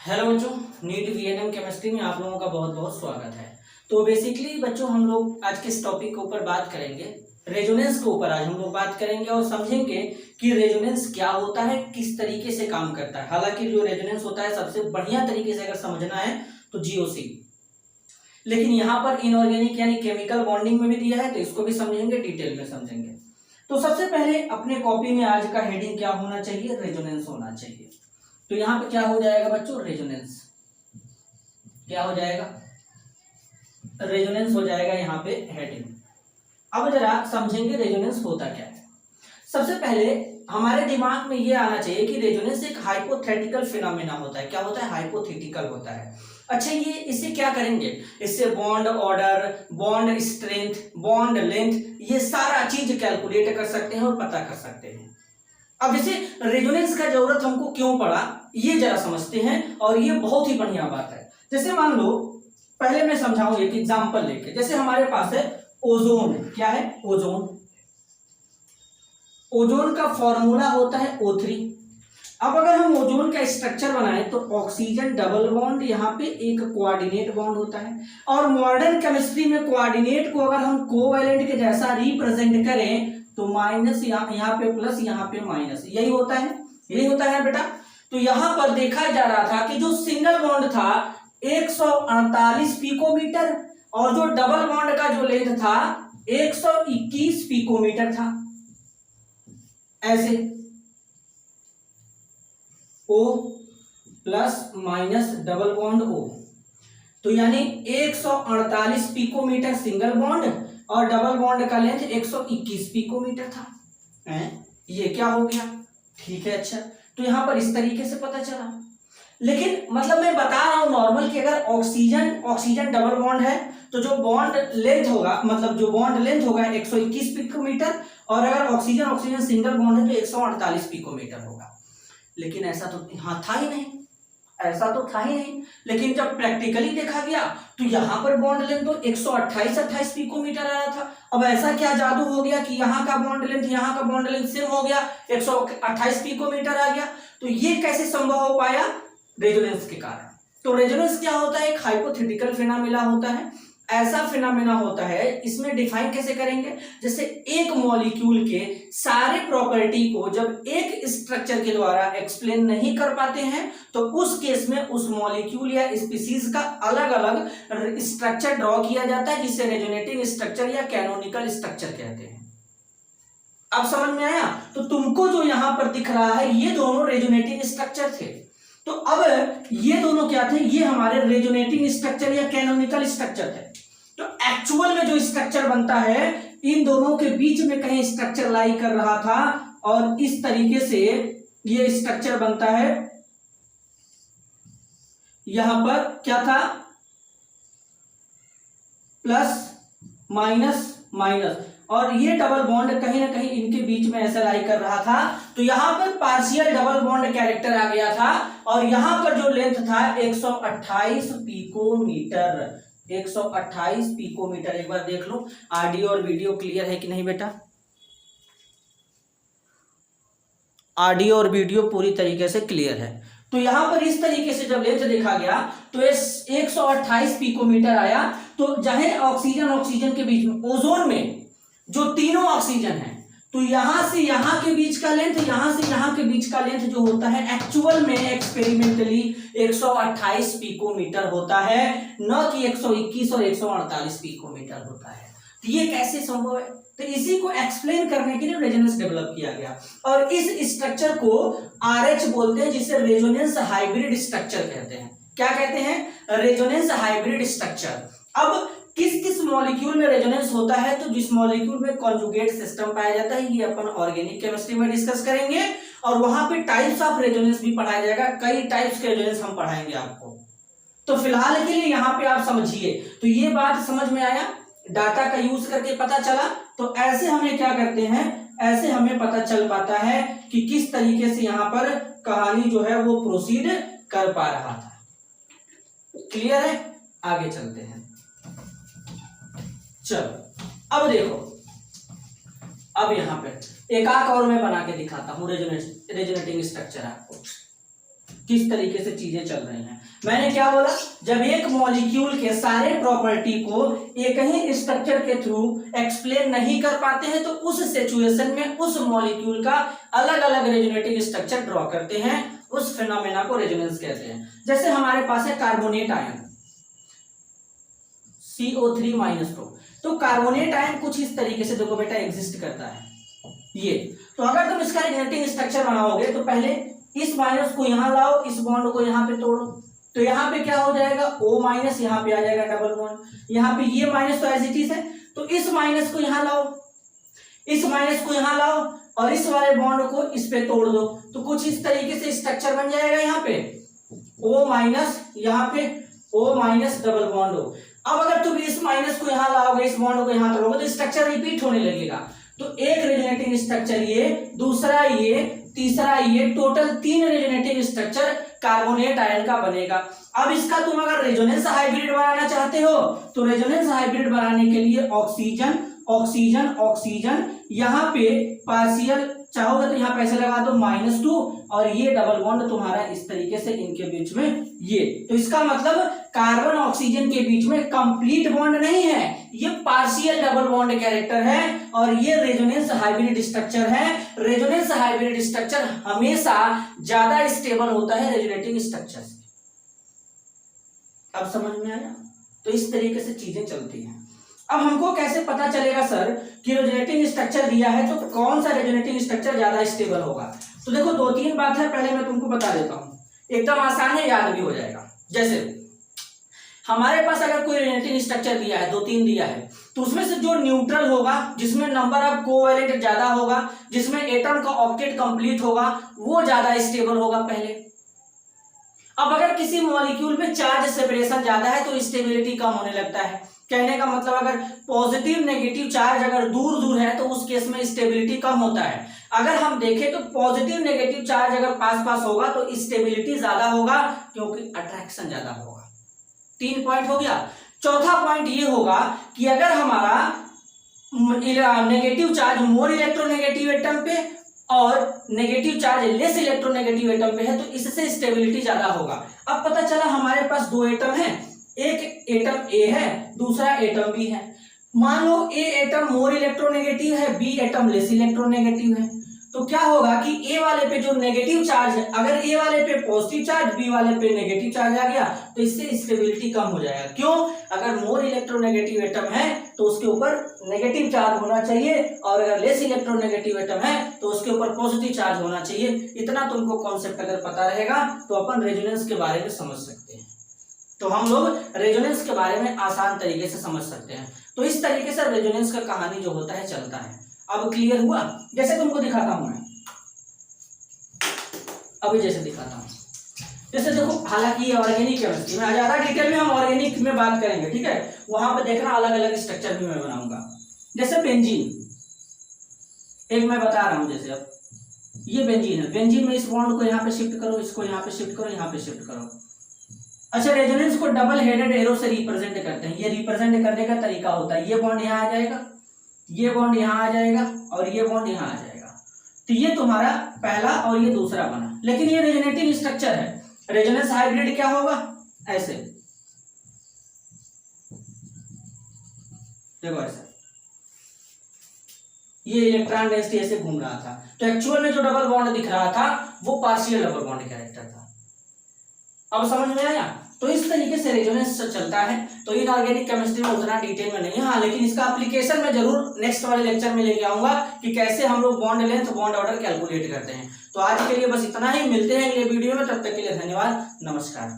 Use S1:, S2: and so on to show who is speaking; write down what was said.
S1: Hello बच्चों, NEET VNM chemistry में आप लोगों का बहुत बहुत स्वागत है। तो बेसिकली बच्चों हम लोग आज के इस टॉपिक के ऊपर बात करेंगे, रेजोनेंस के ऊपर आज हम लोग बात करेंगे और समझेंगे कि रेजोनेंस क्या होता है, किस तरीके से काम करता है। हालांकि जो रेजोनेंस होता है सबसे बढ़िया तरीके से अगर समझना है तो जीओसी, लेकिन यहाँ पर इनऑर्गेनिक यानी केमिकल बॉन्डिंग में भी दिया है, तो इसको भी समझेंगे, डिटेल में समझेंगे। तो सबसे पहले अपने कॉपी में आज का हेडिंग क्या होना चाहिए, रेजोनेंस होना चाहिए। तो यहाँ पे क्या हो जाएगा बच्चों, रेजोनेंस क्या हो जाएगा, रेजोनेंस हो जाएगा यहाँ पे हेडिंग। अब जरा समझेंगे रेजोनेंस होता क्या है। सबसे पहले हमारे दिमाग में ये आना चाहिए कि रेजोनेंस एक हाइपोथेटिकल फिनोमेना होता है। क्या होता है, हाइपोथेटिकल होता है। अच्छा, ये इससे क्या करेंगे, इससे bond order, bond strength, bond length, ये सारा चीज कैलकुलेट कर सकते हैं और पता कर सकते हैं। अब जैसे रेजोनेंस का जरूरत हमको क्यों पड़ा, ये जरा समझते हैं, और ये बहुत ही बढ़िया बात है। जैसे मान लो, पहले मैं समझाऊं एक एग्जांपल लेके। जैसे हमारे पास है ओजोन, क्या है ओजोन, ओजोन का फॉर्मूला होता है O3। अब अगर हम ओजोन का स्ट्रक्चर बनाएं तो ऑक्सीजन डबल बॉन्ड, यहाँ पे एक कोऑर्डिनेट बॉन्ड होता है। और मॉडर्न केमिस्ट्री में कोऑर्डिनेट को अगर हम कोवैलेंट के जैसा रिप्रेजेंट करें तो माइनस, यहाँ पे प्लस, यहाँ पे माइनस, यही होता है, यही होता है बेटा। तो यहाँ पर देखा जा रहा था कि जो सिंगल बॉन्ड था 148 पिकोमीटर और जो डबल बॉन्ड का जो लेंथ था 121 पिकोमीटर था। ऐसे O plus minus double bond O, तो यानी 148 पिकोमीटर सिंगल बॉन्ड और डबल बॉन्ड का लेंथ 121 पिकोमीटर था। ये क्या हो गया, ठीक है। अच्छा, तो यहां पर इस तरीके से पता चला। लेकिन मतलब मैं बता रहा हूं नॉर्मल कि अगर ऑक्सीजन डबल बॉन्ड है तो जो बॉन्ड लेंथ होगा, मतलब जो बॉन्ड लेंथ होगा 121 पिकोमीटर, और अगर ऑक्सीजन सिंगल बॉन्ड है तो 148 पिकोमीटर होगा। लेकिन ऐसा तो यहाँ था ही नहीं, ऐसा तो था ही नहीं। लेकिन जब प्रैक्टिकली देखा गया तो यहाँ पर बॉन्ड लेंथ तो 128 पिकोमीटर आ रहा था। अब ऐसा क्या जादू हो गया कि यहाँ का बॉन्ड लेंथ यहाँ का बॉन्ड लेंथ सेम हो गया, 128 पिकोमीटर आ गया। तो ये कैसे संभव हो पाया, रेजोनेंस के कारण। तो रेजोनेंस क्या होता है, एक हाइपोथेटिकल फिनोमेना होता है, ऐसा फिनोमेना होता है। इसमें डिफाइन कैसे करेंगे, जैसे एक मॉलिक्यूल के सारे प्रॉपर्टी को जब एक स्ट्रक्चर के द्वारा एक्सप्लेन नहीं कर पाते हैं तो उस केस में उस मॉलिक्यूल या स्पीसीज का अलग अलग स्ट्रक्चर ड्रॉ किया जाता है, जिसे रेजोनेटिंग स्ट्रक्चर या कैनोनिकल स्ट्रक्चर कहते हैं। अब समझ में आया। तो तुमको जो यहां पर दिख रहा है ये दोनों रेजोनेटिंग स्ट्रक्चर थे। तो अब ये दोनों क्या थे, ये हमारे रेजोनेटिंग स्ट्रक्चर या कैनोनिकल स्ट्रक्चर थे। तो एक्चुअल में जो स्ट्रक्चर बनता है इन दोनों के बीच में कहीं स्ट्रक्चर लाई कर रहा था, और इस तरीके से ये स्ट्रक्चर बनता है। यहां पर क्या था, प्लस माइनस माइनस, और ये डबल बॉन्ड कहीं ना कहीं इनके बीच में ऐसा लाई कर रहा था। तो यहां पर पार्शियल डबल बॉन्ड कैरेक्टर आ गया था, और यहां पर जो लेंथ था 128 पिकोमीटर, 128 पिकोमीटर। एक बार देख लो ऑडियो और वीडियो क्लियर है कि नहीं बेटा, ऑडियो और वीडियो पूरी तरीके से क्लियर है। तो यहां पर इस तरीके से जब लेंथ देखा गया तो 128 पिकोमीटर आया। तो जहां ऑक्सीजन के बीच में, ओजोन में जो तीनों ऑक्सीजन है, तो यहां से यहां के बीच का लेंथ, यहां से यहां के बीच का लेंथ जो होता है एक्चुअल में एक्सपेरिमेंटली 128 पिकोमीटर होता है, न कि 121 और 148 पिकोमीटर होता है। तो ये कैसे संभव है, तो इसी को एक्सप्लेन करने के लिए रेजोनेंस डेवलप किया गया, और इस स्ट्रक्चर को RH बोलते हैं, जिसे रेजोनेंस हाइब्रिड स्ट्रक्चर कहते हैं। क्या कहते हैं, रेजोनेंस हाइब्रिड स्ट्रक्चर। अब किस किस मॉलिक्यूल में रेजोनेंस होता है, तो जिस मॉलिक्यूल में कॉन्जुगेट सिस्टम पाया जाता है, ये अपन ऑर्गेनिक केमिस्ट्री में डिस्कस करेंगे, और वहां पे टाइप्स ऑफ रेजोनेंस भी पढ़ाया जाएगा। कई टाइप्स के रेजोनेंस हम पढ़ाएंगे आपको। तो फिलहाल के लिए यहाँ पे आप समझिए। तो ये बात समझ में आया, डाटा का यूज करके पता चला। तो ऐसे हमें क्या करते हैं, ऐसे हमें पता चल पाता है कि किस तरीके से यहाँ पर कहानी जो है वो प्रोसीड कर पा रहा था। क्लियर है, आगे चलते हैं। चलो अब देखो, अब यहां पे एक आंख और मैं बना के दिखाता हूं रेजोनेटिंग स्ट्रक्चर आपको। किस तरीके से चीजें चल रही हैं। मैंने क्या बोला, जब एक मॉलिक्यूल के सारे प्रॉपर्टी को एक ही स्ट्रक्चर के थ्रू एक्सप्लेन नहीं कर पाते हैं तो उस सिचुएशन में उस मॉलिक्यूल का अलग अलग रेजोनेटिंग स्ट्रक्चर ड्रॉ करते हैं, उस फिनोमेना को रेजोनेंस कहते हैं। जैसे हमारे पास है कार्बोनेट आयन CO3-2, तो कार्बोनेट आयन कुछ इस तरीके से देखो बेटा एग्जिस्ट करता है ये। तो अगर तुम इसका रेजोनेटिंग स्ट्रक्चर बनाओगे तो पहले इस माइनस को यहां लाओ, इस बॉन्ड को यहां पे तोड़ो, तो यहाँ पे क्या हो जाएगा O-, यहाँ पे आ जाएगा डबल बॉन्ड, यहाँ पे ये माइनस तो एज इट इज है, तो इस माइनस को यहाँ लाओ, इस माइनस को यहाँ लाओ और इस वाले बॉन्ड को इस पे तोड़ दो, तो कुछ इस तरीके से स्ट्रक्चर बन जाएगा। यहाँ पे O-, यहाँ पे O- डबल बॉन्ड हो। अब अगर तुम इस माइनस को यहाँ लाओगे, इस बॉन्ड को यहाँ तोड़ोगे तो स्ट्रक्चर रिपीट होने लगेगा। तो एक रेजोनेटिंग स्ट्रक्चर ये, दूसरा ये, तीसरा ये, total 3 resonating structure carbonate ion का बनेगा। अब इसका तुम अगर रेजोनेंस हाइब्रिड बनाना चाहते हो तो रेजोनेंस हाइब्रिड बनाने के लिए ऑक्सीजन ऑक्सीजन ऑक्सीजन, यहाँ पे पार्शियल चाहोगे तो यहाँ पैसे लगा दो -2 और ये डबल बॉन्ड तुम्हारा इस तरीके से इनके बीच में ये, तो इसका मतलब कार्बन ऑक्सीजन के बीच में कंप्लीट बॉन्ड नहीं है, ये पार्शियल डबल बॉन्ड कैरेक्टर है और ये रेजोनेंस हाइब्रिड स्ट्रक्चर है। रेजोनेंस हाइब्रिड स्ट्रक्चर हमेशा ज्यादा स्टेबल होता है रेजोनेटिंग स्ट्रक्चर से। अब समझ में आया? तो इस तरीके से चीजें चलती हैं। अब हमको कैसे पता चलेगा सर कि रेजोनेटिंग स्ट्रक्चर दिया है तो कौन सा रेजोनेटिंग स्ट्रक्चर ज्यादा स्टेबल होगा? तो देखो 2-3 बात है, पहले मैं तुमको बता देता हूं, एकदम आसान है, याद भी हो जाएगा। जैसे हमारे पास अगर कोई रेजोनेटिंग स्ट्रक्चर दिया है, 2-3 दिया है, तो उसमें से जो न्यूट्रल होगा, जिसमें नंबर ऑफ कोवैलेंट ज्यादा होगा, जिसमें एटम का ऑक्टेट कंप्लीट होगा, वो ज्यादा स्टेबल होगा पहले। अब अगर किसी मॉलिक्यूल में चार्ज सेपरेशन ज्यादा है तो स्टेबिलिटी कम होने लगता है। कहने का मतलब अगर पॉजिटिव नेगेटिव चार्ज अगर दूर दूर है तो उस केस में स्टेबिलिटी कम होता है। अगर हम देखें तो पॉजिटिव नेगेटिव चार्ज अगर पास पास होगा तो स्टेबिलिटी ज्यादा होगा क्योंकि अट्रैक्शन ज्यादा होगा। 3 पॉइंट हो गया। चौथा पॉइंट ये होगा कि अगर हमारा negative charge more electronegative atom पे और negative charge less electronegative atom पे है तो इससे स्टेबिलिटी ज्यादा होगा। अब पता चला हमारे पास 2 एटम है, एक एटम ए है, दूसरा एटम बी है। मान लो ए एटम मोर इलेक्ट्रोनेगेटिव है, बी एटम लेस इलेक्ट्रोनेगेटिव है, तो क्या होगा कि ए वाले पे जो नेगेटिव चार्ज है, अगर ए वाले पे पॉजिटिव चार्ज, बी वाले पे नेगेटिव चार्ज आ गया तो इससे स्टेबिलिटी कम हो जाएगा। क्यों? अगर मोर इलेक्ट्रोनेगेटिव एटम है तो उसके ऊपर नेगेटिव चार्ज होना चाहिए और अगर लेस इलेक्ट्रोनेगेटिव एटम है तो उसके ऊपर पॉजिटिव चार्ज होना चाहिए। इतना तुमको कॉन्सेप्ट अगर पता रहेगा तो अपन रेजोनेंस के बारे में समझ सकते हैं। तो हम लोग रेजोनेंस के बारे में आसान तरीके से समझ सकते हैं। तो इस तरीके से रेजोनेंस का कहानी जो होता है चलता है। अब क्लियर हुआ? जैसे तुमको दिखाता हूं मैं, अभी जैसे दिखाता हूं, जैसे देखो, हालांकि ये ऑर्गेनिक केमिस्ट्री में ज्यादा डिटेल में हम ऑर्गेनिक में बात करेंगे, ठीक है, वहां पे देखना अलग अलग स्ट्रक्चर भी मैं बनाऊंगा। जैसे बेंजीन, एक मैं बता रहा हूं, जैसे अब ये बेंजीन है, बेंजीन में इस बॉन्ड को यहाँ पे शिफ्ट करो, इसको यहाँ पे शिफ्ट करो, यहाँ पे शिफ्ट करो। अच्छा, रेजोनेंस को डबल हेडेड एरो से रिप्रेजेंट करते हैं। ये रिप्रेजेंट करने का तरीका होता है, ये बॉन्ड यहाँ आ जाएगा, ये बॉन्ड यहाँ आ जाएगा और ये बॉन्ड यहाँ आ जाएगा, तो ये तुम्हारा पहला और ये दूसरा बना। लेकिन ये रेजोनेटिंग स्ट्रक्चर है। रेजोनेंस हाइब्रिड क्या होगा? ऐसे देखो, ऐसे ये इलेक्ट्रॉन डेंसिटी ऐसे घूम रहा था, तो एक्चुअल में जो डबल बॉन्ड दिख रहा था वो पार्शियल डबल बॉन्ड कैरेक्टर था। अब समझ में आया? तो इस तरीके से रेजोनेंस चलता है। तो इनऑर्गेनिक केमिस्ट्री में उतना डिटेल में नहीं है, हाँ, लेकिन इसका एप्लीकेशन मैं जरूर नेक्स्ट वाले लेक्चर में लेके आऊंगा कि कैसे हम लोग bond length bond order calculate करते हैं। तो आज के लिए बस इतना ही, मिलते हैं अगले वीडियो में, तब तक के लिए धन्यवाद, नमस्कार।